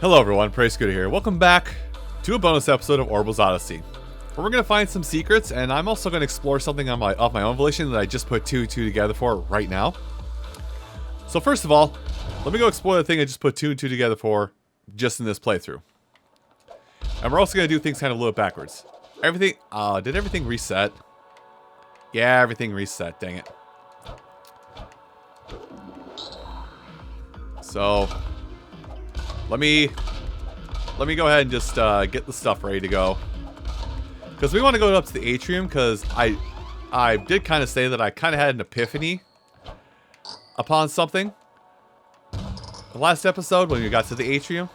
Hello everyone, PraceScooter here. Welcome back to a bonus episode of Orbo's Odyssey, where we're going to find some secrets, and I'm also going to explore something on off my own volition that I just put two together for right now. So first of all, let me go explore the thing I just put two and two together for just in this playthrough. And we're also going to do things kind of a little backwards. Did everything reset? Yeah, everything reset, dang it. So let me go ahead and just get the stuff ready to go, because we want to go up to the atrium, because I did kind of say that I kind of had an epiphany upon something the last episode when we got to the atrium,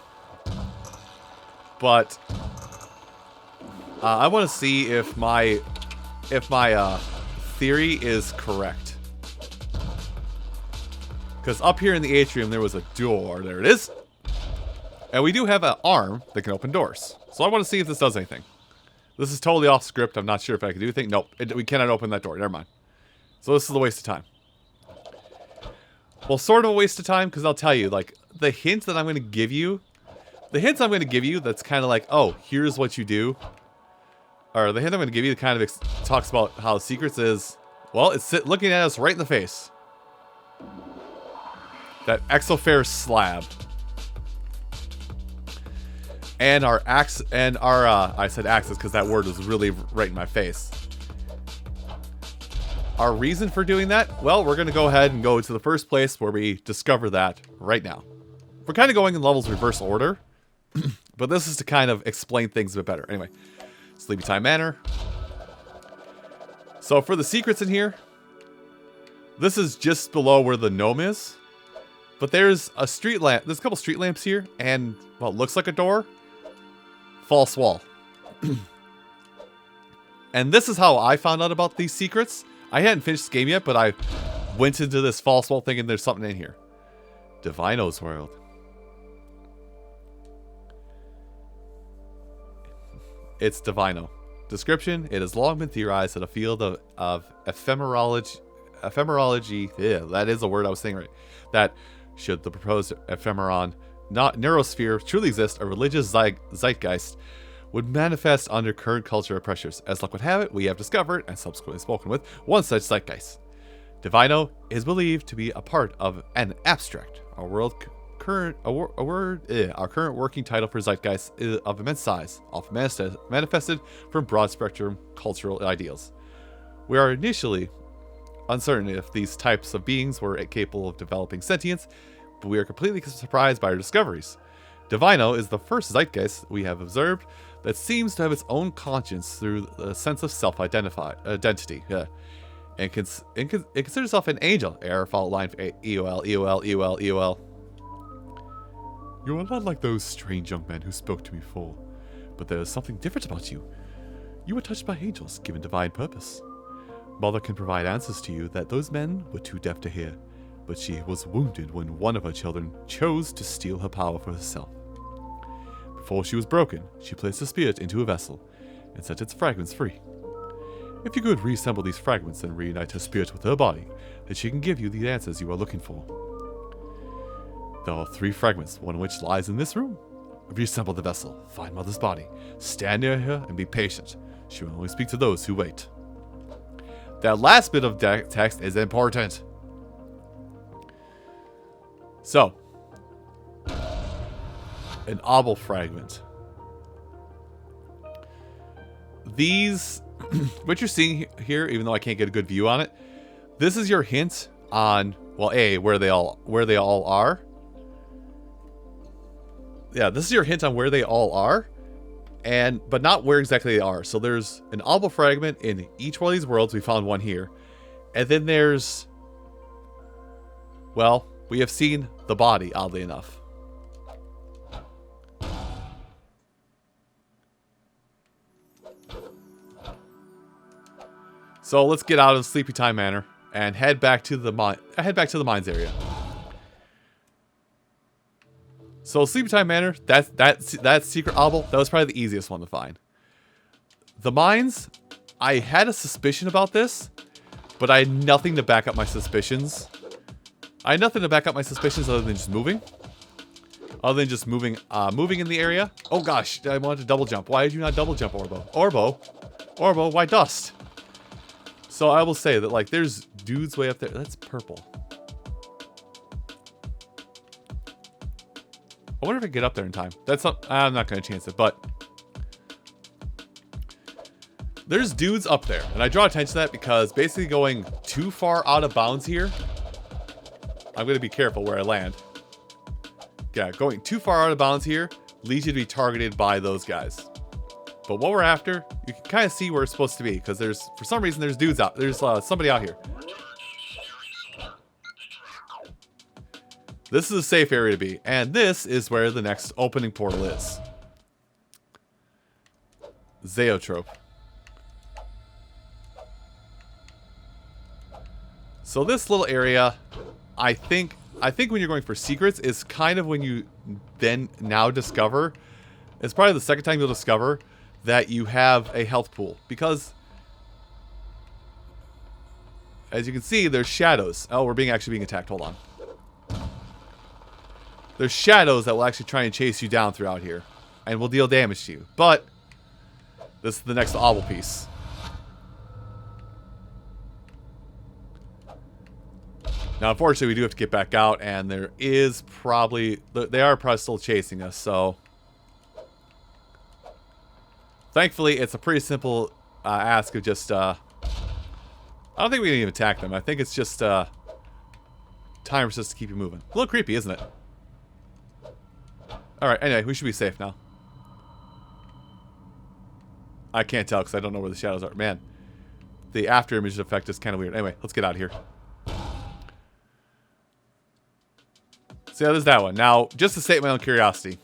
but I want to see if my theory is correct, because up here in the atrium there was a door. There it is. And we do have an arm that can open doors. So I want to see if this does anything. This is totally off script. I'm not sure if I can do anything. Nope, we cannot open that door. Never mind. So this is a waste of time. Well, sort of a waste of time, because I'll tell you, like, the hint that I'm going to give you, that's kind of like, oh, here's what you do. Or the hint I'm going to give you that kind of talks about how secrets is, well, it's looking at us right in the face. That exofair slab. And our axe, and our, I said axis because that word was really right in my face. Our reason for doing that? Well, we're going to go ahead and go to the first place where we discover that right now. We're kind of going in levels reverse order, but this is to kind of explain things a bit better. Anyway, Sleepy Time Manor. So for the secrets in here, this is just below where the gnome is, but there's a street lamp. There's a couple street lamps here, and, well, it looks like a door. False wall. And this is how I found out about these secrets. I hadn't finished this game yet, but I went into this false wall thinking there's something in here. Divino's world. It's Divino. Description: it has long been theorized that a field of ephemerology, yeah, that is a word I was saying right, that should the proposed ephemeron not neurosphere truly exist, a religious zeitgeist would manifest under current cultural pressures. As luck would have it, we have discovered, and subsequently spoken with, one such zeitgeist. Divino is believed to be a part of an abstract. Our current working title for zeitgeist is of immense size, often manifested from broad spectrum cultural ideals. We are initially uncertain if these types of beings were capable of developing sentience, but we are completely surprised by our discoveries. Divino is the first zeitgeist we have observed that seems to have its own conscience through the sense of self-identity. And it considers itself an angel. Error, fault line, EOL. You are not like those strange young men who spoke to me before, but there is something different about you. You were touched by angels, given divine purpose. Mother can provide answers to you that those men were too deaf to hear. But she was wounded when one of her children chose to steal her power for herself. Before she was broken, she placed her spirit into a vessel and set its fragments free. If you could reassemble these fragments and reunite her spirit with her body, then she can give you the answers you are looking for. There are 3 fragments, one of which lies in this room. Reassemble the vessel, find Mother's body, stand near her, and be patient. She will only speak to those who wait. That last bit of text is important. So, an Obol fragment. These, what you're seeing here, even though I can't get a good view on it, this is your hint on, well, where they all are. Yeah, this is your hint on where they all are, but not where exactly they are. So there's an Obol fragment in each one of these worlds. We found one here, and then there's, well, we have seen the body, oddly enough. So let's get out of Sleepy Time Manor and head back to the mines area. So Sleepy Time Manor, that secret Obol, that was probably the easiest one to find. The mines, I had a suspicion about this, but I had nothing to back up my suspicions. Other than just moving. Other than just moving in the area. Oh gosh, I wanted to double jump. Why did you not double jump, Orbo? Orbo, why dust? So I will say that, like, there's dudes way up there. That's purple. I wonder if I can get up there in time. I'm not going to chance it, but there's dudes up there. And I draw attention to that because basically going too far out of bounds here, I'm going to be careful where I land. Yeah, going too far out of bounds here leads you to be targeted by those guys. But what we're after, you can kind of see where it's supposed to be because for some reason, there's dudes out. There's somebody out here. This is a safe area to be, and this is where the next opening portal is. Zoetrope. So this little area, I think when you're going for secrets is kind of when you then now discover, it's probably the second time you'll discover that you have a health pool. Because, as you can see, there's shadows. Oh, we're actually being attacked. Hold on. There's shadows that will actually try and chase you down throughout here. And will deal damage to you. But, this is the next Obol piece. Now, unfortunately, we do have to get back out, and they are probably still chasing us, so. Thankfully, it's a pretty simple ask of just, I don't think we can even attack them. I think it's just, time for us to keep you moving. A little creepy, isn't it? Alright, anyway, we should be safe now. I can't tell because I don't know where the shadows are. Man, the after image effect is kind of weird. Anyway, let's get out of here. So yeah, there's that one. Now, just to state my own curiosity.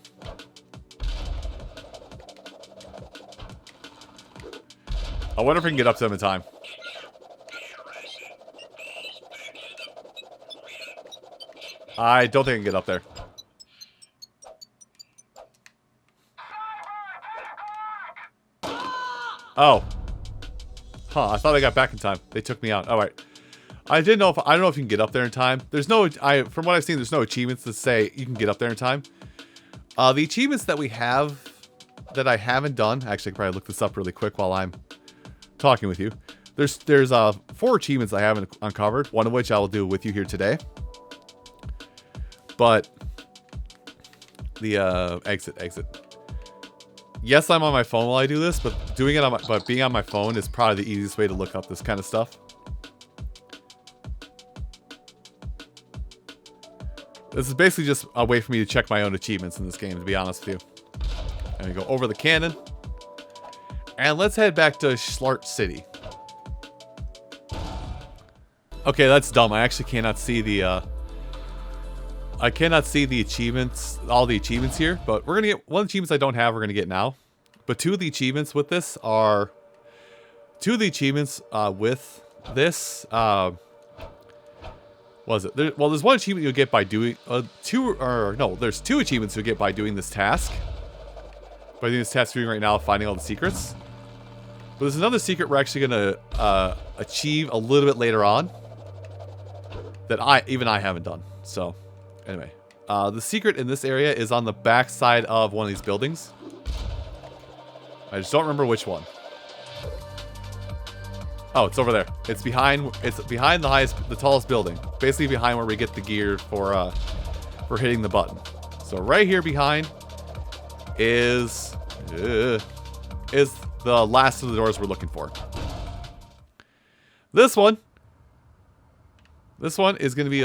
I wonder if we can get up to them in time. I don't think I can get up there. Oh. Huh, I thought I got back in time. They took me out. Alright. I don't know if you can get up there in time. There's no from what I've seen, there's no achievements that say you can get up there in time. The achievements that we have that I haven't done, actually I can probably look this up really quick while I'm talking with you. There's 4 achievements I haven't uncovered, one of which I will do with you here today. But the exit. Yes, I'm on my phone while I do this, but being on my phone is probably the easiest way to look up this kind of stuff. This is basically just a way for me to check my own achievements in this game, to be honest with you. And we go over the cannon. And let's head back to Shlarp City. Okay, that's dumb. I actually cannot see the achievements, all the achievements here, but we're gonna get one of the achievements I don't have, we're gonna get now. But 2 of the achievements with this are was it? Well, there's one achievement you'll get by doing there's 2 achievements you'll get by doing this task. By doing this task we're doing right now, finding all the secrets. But there's another secret we're actually gonna achieve a little bit later on that I haven't done. So, anyway, the secret in this area is on the back side of one of these buildings. I just don't remember which one. Oh, it's over there. It's behind the tallest building. Basically behind where we get the gear for hitting the button. So right here behind is the last of the doors we're looking for. This one is going to be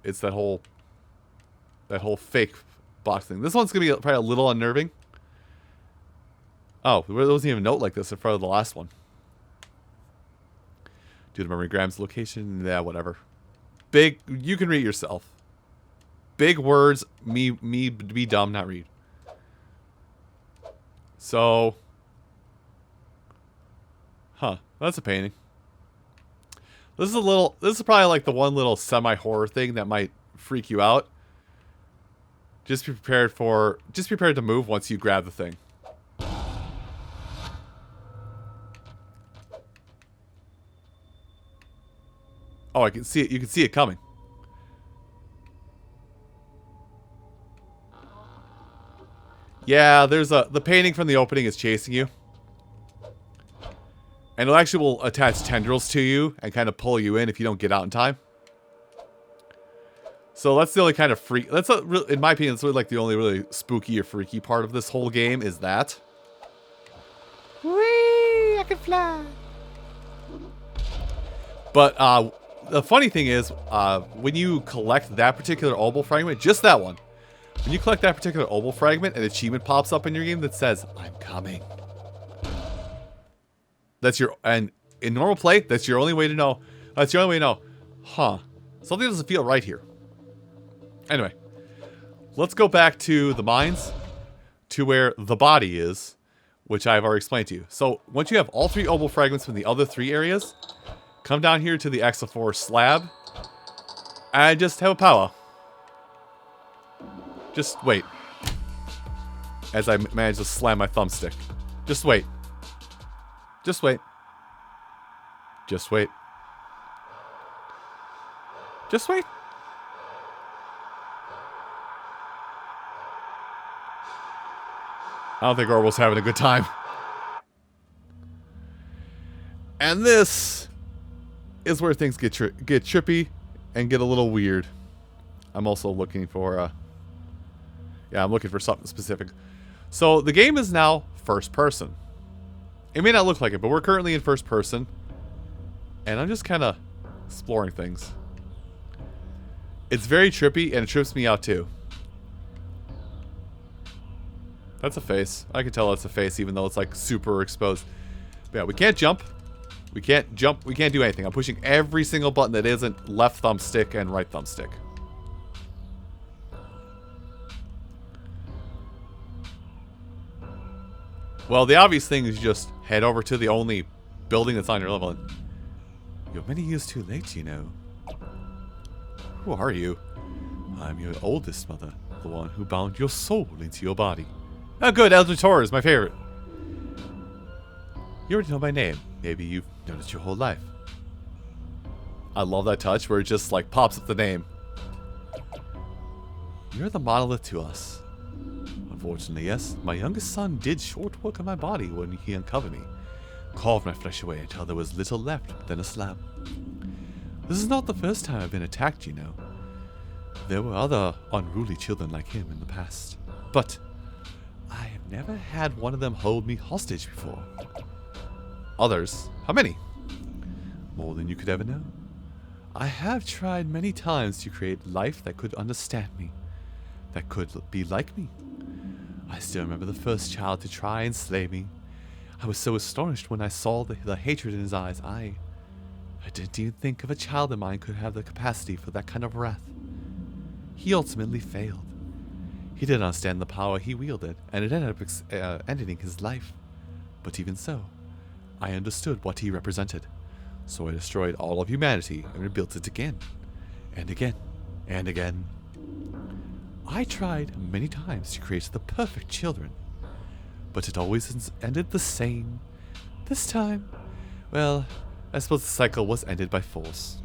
it's that whole fake box thing. This one's going to be probably a little unnerving. Oh, there wasn't even a note like this in front of the last one. Do the memory grams location? Yeah, whatever. Big, you can read yourself. Big words, me be dumb, not read. So, that's a painting. This is probably like the one little semi-horror thing that might freak you out. Just be prepared to move once you grab the thing. Oh, I can see it. You can see it coming. Yeah, there's the painting from the opening is chasing you. And it actually will attach tendrils to you and kind of pull you in if you don't get out in time. So that's the only kind of freak. That's in my opinion, it's really like the only really spooky or freaky part of this whole game is that. Whee! I can fly. But the funny thing is, when you collect that particular Obol fragment, just that one, when you collect that particular Obol fragment, an achievement pops up in your game that says, "I'm coming." That's your, and in normal play, that's your only way to know. That's your only way to know, huh? Something doesn't feel right here. Anyway, let's go back to the mines, to where the body is, which I've already explained to you. So once you have all 3 Obol fragments from the other 3 areas, come down here to the X4 slab, and just have a power. Just wait. As I manage to slam my thumbstick. Just wait. Just wait. Just wait. Just wait. I don't think Orbo's having a good time. And this is where things get trippy and get a little weird. I'm also looking for yeah, I'm looking for something specific. So the game is now first person. It may not look like it, but we're currently in first person. And I'm just kind of exploring things. It's very trippy and it trips me out too. That's a face. I can tell it's a face even though it's like super exposed. But yeah, we can't jump. We can't jump. We can't do anything. I'm pushing every single button that isn't left thumbstick and right thumbstick. Well, the obvious thing is just head over to the only building that's on your level. You're many years too late, you know. Who are you? I'm your oldest mother, the one who bound your soul into your body. Oh, good. Elder Tor is my favorite. You already know my name. Maybe you've known it your whole life. I love that touch where it just like pops up the name. You're the monolith to us. Unfortunately, yes, my youngest son did short work on my body when he uncovered me. Carved my flesh away until there was little left than a slab. This is not the first time I've been attacked, you know. There were other unruly children like him in the past. But I have never had one of them hold me hostage before. Others? How many? More than you could ever know. I have tried many times to create life that could understand me, that could be like me. I still remember the first child to try and slay me. I was so astonished when I saw the hatred in his eyes. I didn't even think of a child of mine could have the capacity for that kind of wrath. He ultimately failed. He didn't understand the power he wielded, and it ended up ending his life. But even so, I understood what he represented. So I destroyed all of humanity and rebuilt it again, and again, and again. I tried many times to create the perfect children, but it always ended the same. This time, well, I suppose the cycle was ended by force.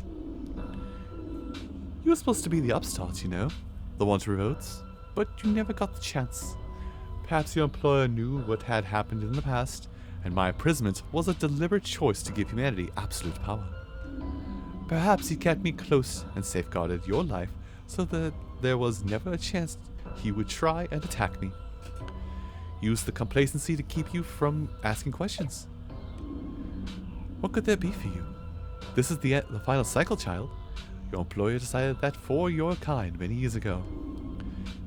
You were supposed to be the upstart, you know, the one to revolt, but you never got the chance. Perhaps your employer knew what had happened in the past, and my imprisonment was a deliberate choice to give humanity absolute power. Perhaps he kept me close and safeguarded your life so that there was never a chance he would try and attack me. Use the complacency to keep you from asking questions. What could there be for you? This is the final cycle, child. Your employer decided that for your kind many years ago.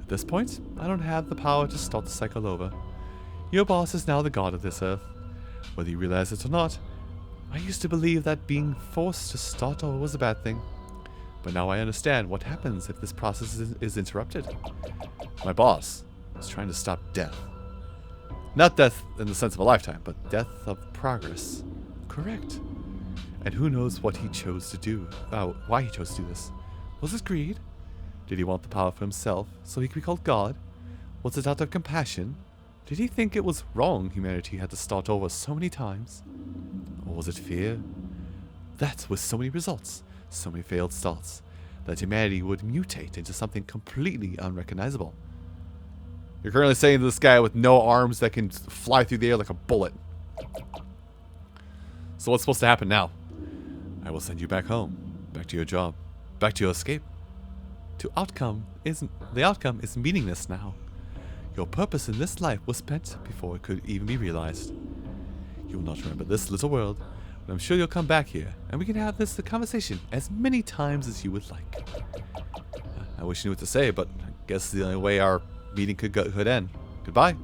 At this point, I don't have the power to start the cycle over. Your boss is now the god of this earth. Whether you realize it or not, I used to believe that being forced to start over was a bad thing. But now I understand what happens if this process is interrupted. My boss was trying to stop death. Not death in the sense of a lifetime, but death of progress. Correct. And who knows what he chose to do, why he chose to do this. Was it greed? Did he want the power for himself so he could be called God? Was it out of compassion? Did he think it was wrong humanity had to start over so many times? Or was it fear? That with so many results, so many failed starts, that humanity would mutate into something completely unrecognizable. You're currently saying to this guy with no arms that can fly through the air like a bullet. So what's supposed to happen now? I will send you back home. Back to your job. Back to your escape. The outcome is meaningless now. Your purpose in this life was spent before it could even be realized. You will not remember this little world, but I'm sure you'll come back here, and we can have this conversation as many times as you would like. I wish you knew what to say, but I guess the only way our meeting could end. Goodbye.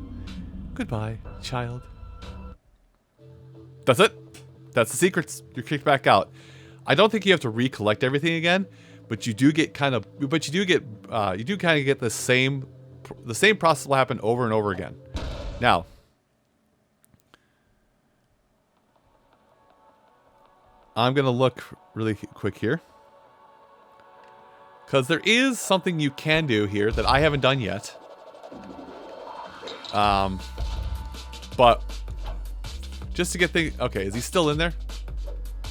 Goodbye, child. That's it. That's the secrets. You're kicked back out. I don't think you have to recollect everything again, but you do get kind of get the same process will happen over and over again. Now, I'm gonna look really quick here, because there is something you can do here that I haven't done yet. But just to get things... Okay, is he still in there?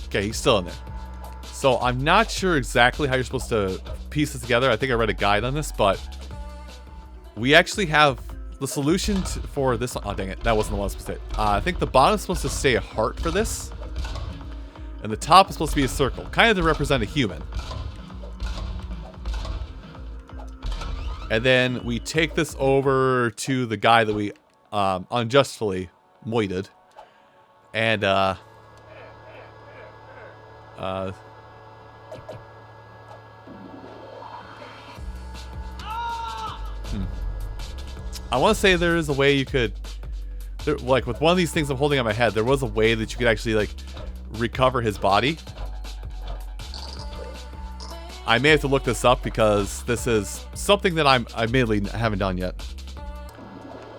Okay, he's still in there. So I'm not sure exactly how you're supposed to piece this together. I think I read a guide on this, but we actually have the solution for this. Oh, dang it. That wasn't the one I was supposed to say. I think the bottom is supposed to stay a heart for this. And the top is supposed to be a circle, kind of to represent a human. And then we take this over to the guy that we unjustly moited. And, I want to say there is a way you could... like, with one of these things I'm holding on my head, there was a way that you could actually, like, recover his body. I may have to look this up because this is something that I admittedly haven't done yet.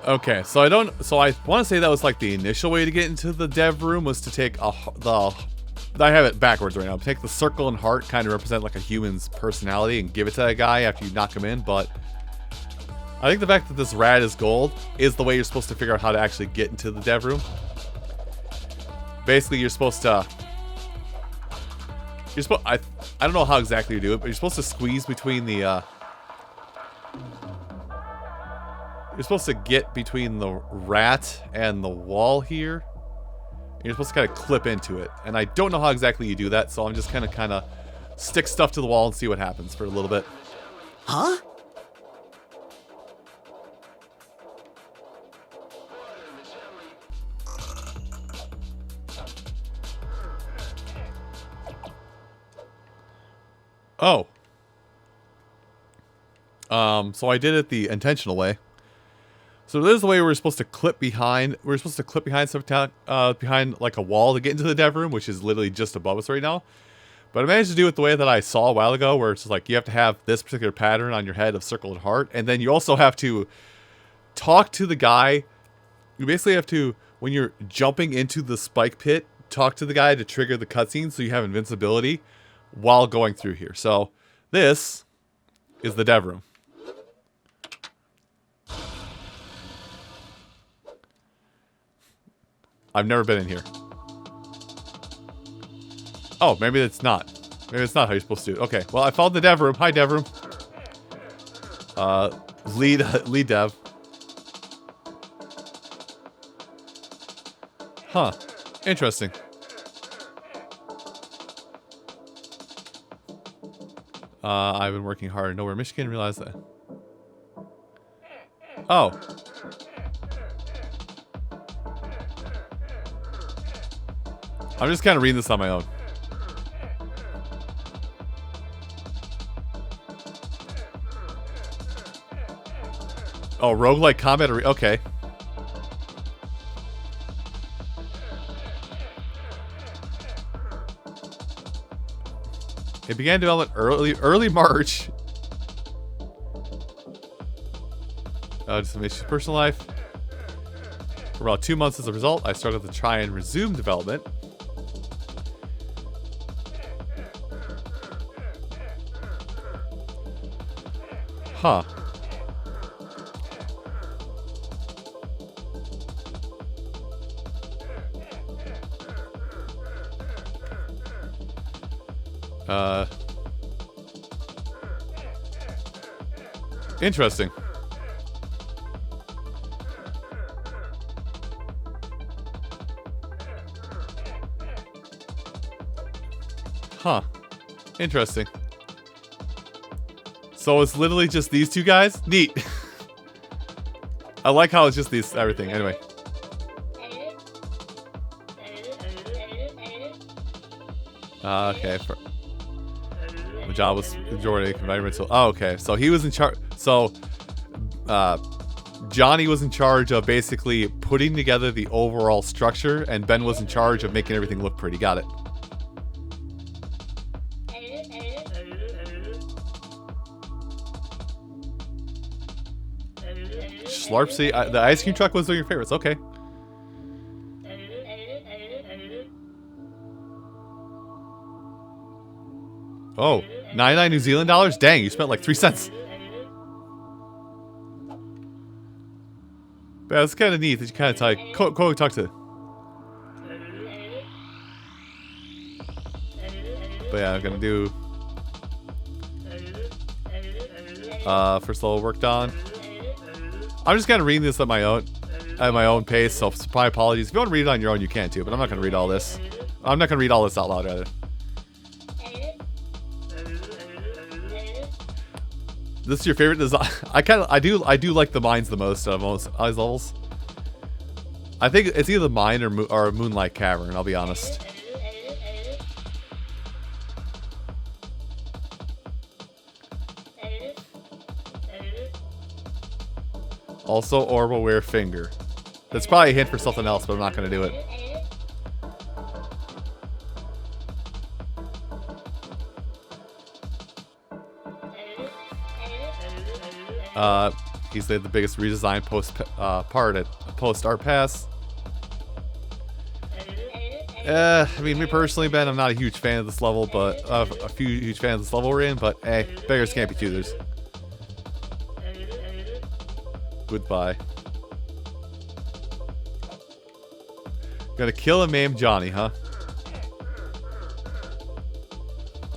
Okay, so I want to say that was like the initial way to get into the dev room was to take I have it backwards right now. Take the circle and heart, kind of represent like a human's personality, and give it to that guy after you knock him in. But I think the fact that this rad is gold is the way you're supposed to figure out how to actually get into the dev room. Basically, you're supposed to... I don't know how exactly you do it, but you're supposed to squeeze between the... You're supposed to get between the rat and the wall here. And you're supposed to kind of clip into it. And I don't know how exactly you do that, so I'm just kind of stick stuff to the wall and see what happens for a little bit. Huh? Oh. So I did it the intentional way. So this is the way we're supposed to clip behind. We're supposed to clip behind behind like a wall to get into the dev room, which is literally just above us right now. But I managed to do it the way that I saw a while ago, where it's like you have to have this particular pattern on your head of circle and heart, and then you also have to talk to the guy. You basically have to, when you're jumping into the spike pit, talk to the guy to trigger the cutscene so you have invincibility while going through here. So this is the dev room. I've never been in here. Oh, maybe it's not. Maybe it's not how you're supposed to do it. Okay, well, I found the dev room. Hi, dev room. Lead dev. Huh. Interesting. I've been working hard in Nowhere, Michigan. Realize that. Oh. I'm just kind of reading this on my own. Oh, roguelike combat. Okay. It began development early March. Just some issues personal life. For about 2 months as a result, I started to try and resume development. Huh. Interesting. Huh. Interesting. So it's literally just these two guys? Neat. I like how it's just these everything. Anyway. Okay. My job was majority environmental. Oh, okay. So he was in charge. So, Johnny was in charge of basically putting together the overall structure, and Ben was in charge of making everything look pretty. Got it. Shlarp, see, the ice cream truck was one of your favorites. Okay. Oh, 99 New Zealand dollars? Dang, you spent like 3 cents. But it's kind of neat that you kind of talk to. But yeah, I'm gonna do first level work done. I'm just kind of reading this at my own pace, so my apologies. If you want to read it on your own, you can too, but I'm not gonna read all this. I'm not gonna read all this out loud, rather. This is your favorite design? I do like the mines the most out of most levels. I think it's either mine or Moonlight Cavern. I'll be honest. Also, Orbo wear finger. That's probably a hint for something else, but I'm not gonna do it. He's the biggest redesign part at post art pass. I mean, me personally, Ben, I'm not a huge fan of this level, but a few huge fans of this level we're in. But hey, beggars can't be choosers. Goodbye. Gonna kill and maim Johnny, huh?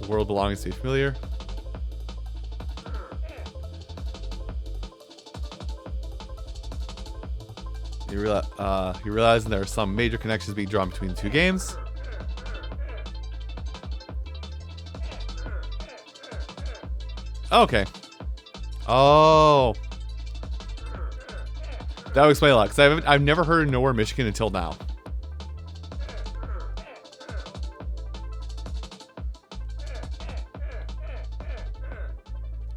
The world belongs to be familiar. You realize there are some major connections being drawn between the two games. Okay. Oh. That would explain a lot, because I've never heard of Nowhere, Michigan until now.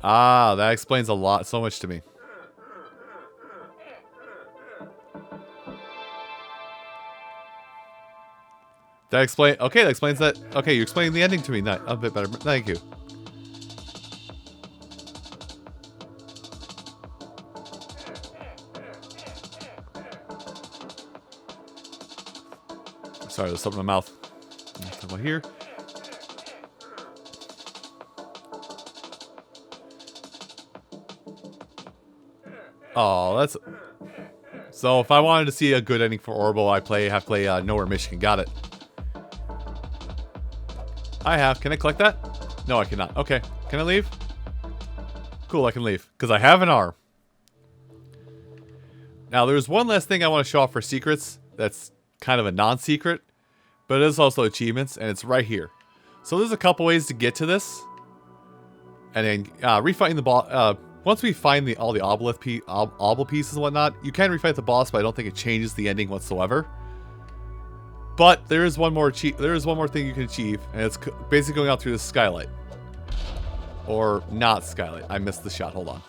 Ah, that explains a lot, so much to me. That explains that. Okay, you explained the ending to me a bit better. Thank you. Sorry, there's something in my mouth. Something here. Oh, that's... So if I wanted to see a good ending for Orbo, I have to play Nowhere, Michigan. Got it. I have. Can I collect that? No, I cannot. Okay. Can I leave? Cool, I can leave. Because I have an arm. Now, there's one last thing I want to show off for secrets. That's kind of a non-secret. But it is also achievements. And it's right here. So there's a couple ways to get to this. And then refighting the boss. Once we find all the Obol pieces and whatnot, you can refight the boss, but I don't think it changes the ending whatsoever. But there is one more thing you can achieve, and it's basically going out through the skylight. Or not skylight. I missed the shot. Hold on.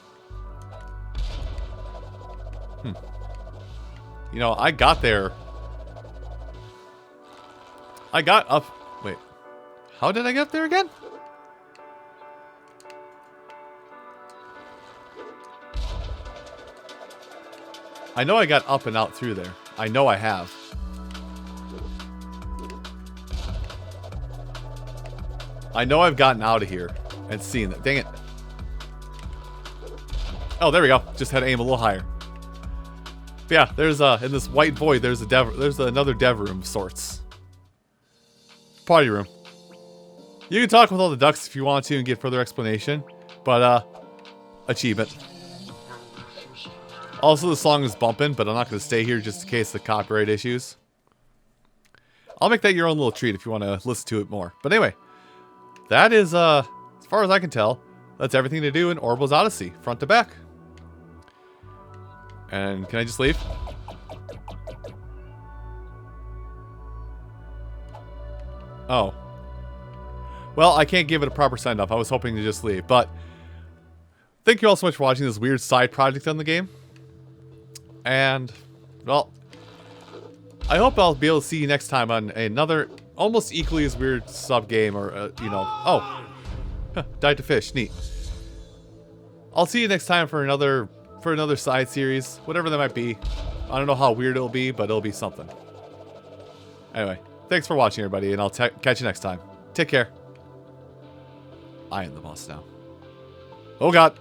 You know, I got there. I got up. Wait. How did I get up there again? I know I got up and out through there. I know I have. I know I've gotten out of here and seen that. Dang it. Oh, there we go. Just had to aim a little higher. But yeah, there's in this white void, there's another dev room of sorts. Party room. You can talk with all the ducks if you want to and get further explanation, but achievement. Also, the song is bumping, but I'm not going to stay here just in case of copyright issues. I'll make that your own little treat if you want to listen to it more. But anyway, that is, as far as I can tell, that's everything to do in Orbo's Odyssey, front to back. And can I just leave? Oh. Well, I can't give it a proper send-off. I was hoping to just leave, but thank you all so much for watching this weird side project on the game. And, well, I hope I'll be able to see you next time on another almost equally as weird sub-game or, you know... Oh! Died to fish. Neat. I'll see you next time for another side series, whatever that might be. I don't know how weird it'll be, but it'll be something. Anyway, thanks for watching, everybody, and I'll catch you next time. Take care. I am the boss now. Oh, God.